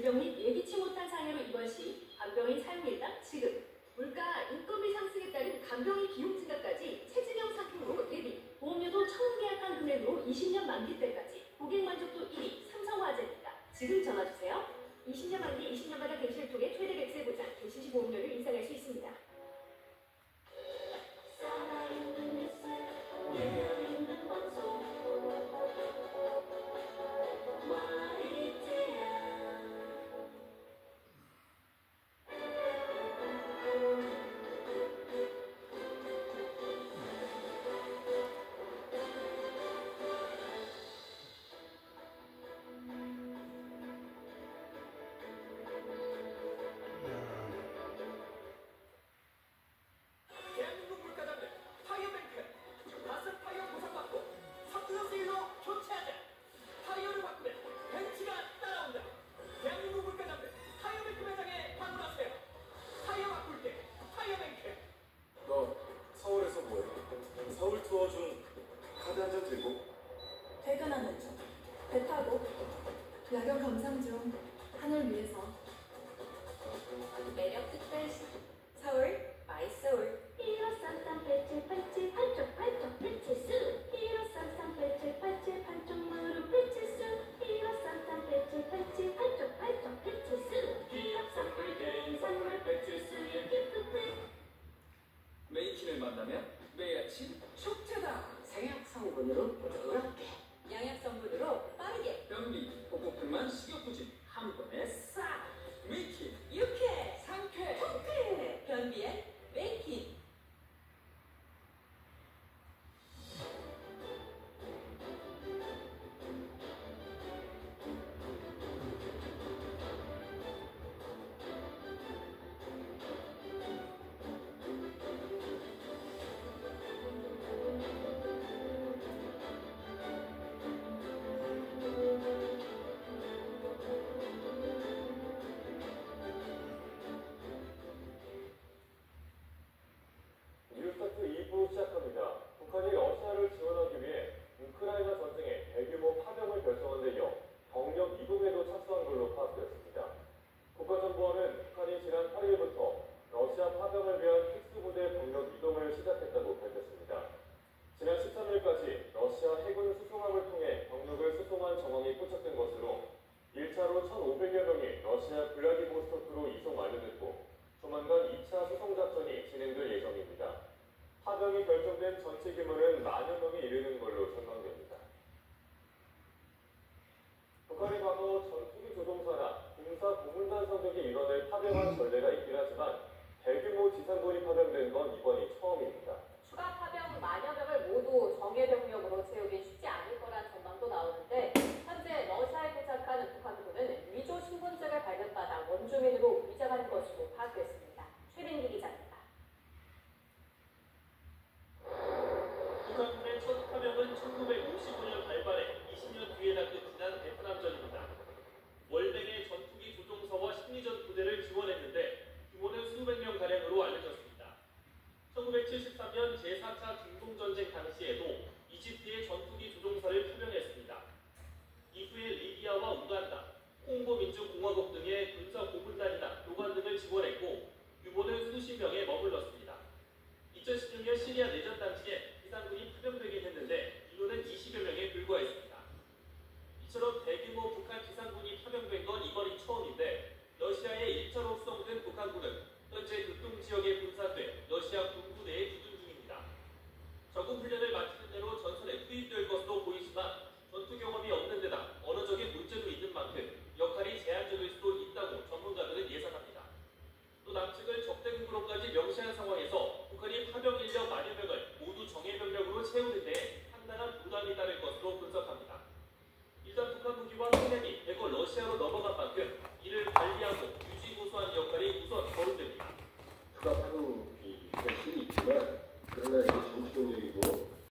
질병 및 예기치 못한 상해로 입원 시 간병인 사용일당 지급, 물가, 인건비 상승에 따른 간병인 비용 증가까지 체질형 상품으로 대비, 보험료도 처음 계약한 금액으로 20년 만기 때까지 고객 만족도 1위 삼성화재입니다. 지금 전화주세요. 20년 만기 20년마다 갱신을 통해 최대 객세 보장, 갱신 시 보험료를 인상할 수 있습니다. 퇴근하는 중, 배 타고, 야경 감상 중, 하늘 위에서. 매력 특별시, 서울, 마이 소울. 15338787 팔쪽 배치수 15338787 팔쪽 무릎 배치수 15338787 팔쪽 배치수 기업 선물 개인 선물 배치수의 기프트. 메이킨을 만나면 매일 아침 축제다. 생약 성분으로 부드럽게, 양약 성분으로 빠르게. 변비, 복고풀만 식욕부진 한 번에 싹. 메이킨 유쾌, 상쾌. 통쾌. 변비엔 메이킨. 뉴스타트 2부 시작합니다. 북한이 러시아를 지원하기 위해 우크라이나 전쟁에 대규모 파병을 결정한 데 이어 병력 이동에도 착수한 걸로 파악되었습니다. 국가정보원은 북한이 지난 8일부터 러시아 파병을 위한 특수부대 병력 이동을 시작했다고 밝혔습니다. 지난 13일까지 러시아 해군 수송함을 통해 병력을 수송한 정황이 포착된 것으로 1차로 1,500여 명이 러시아 블라디보스토크로 이송 완료됐고 조만간 2차 수송 작전이 진행될 예정입니다. 파병이 결정된 전체 규모는 10,000여 명에 이르는 걸로 전망됩니다. 북한이 과거 전투기 조종사나 군사 고문단 성적의 인원을 파병한 전례가 있긴 하지만 대규모 지상군이 파병된 건 이번이 처음입니다. 추가 파병 10,000여 명을 모두 정예병력으로 채우기 쉽지 않을 거란 전망도 나오는데 현재 러시아에 도착한 북한군은 위조 신분증을 발급받아 원주민으로 위장한 것으로 파악됐습니다. 최민기 기자입니다. 북한군의 첫 파병은 1955년 발발해 20년 뒤에 닥친 베트남전입니다. 월맹의 전투기 조종사와 심리전 부대를 지원했는데 규모는 수백 명가량으로 알려졌습니다. 1973년 제4차 중동전쟁 당시에도 이집트의 전투기 조종사를 파병했습니다. 이후에 리비아와 우간다, 콩고 민주공화국 등의 군사 고문단이나 교관 등을 지원했고 규모는 수십 명에 머물렀습니다. 2016년 시리아 내전 당시에 비상군이 파병되긴 했는데 인원은 20여 명에 불과했습니다. 이처럼 대규모 북한 비상군이 파병된 건 이번이 처음인데 러시아에 1차로 수송된 북한군은 현재 극동 지역에 분산돼 러시아 군부 내에 주둔 중입니다. 적응 훈련을 마치는 대로 전선에 투입될 것으로 보이지만 전투 경험이 없는 데다 언어적인 문제도 있는 만큼 역할이 제한적일 수도 있다고 전문가들은 예상합니다. 또 남측을 적대국으로까지 명시한 상황에서 북한이 파병 인력 10,000여 명을 모두 정예병력으로 채우는 데 상당한 부담이 따를 것으로 분석합니다. 일단 북한 무기와 훈련이 대거 러시아로 넘어간 만큼 이를 관리하고 유지 보수하는 역할이 우선 거론됩니다. 추가 파병이 있을 수 있지만 그러나 이제 전투 경력이고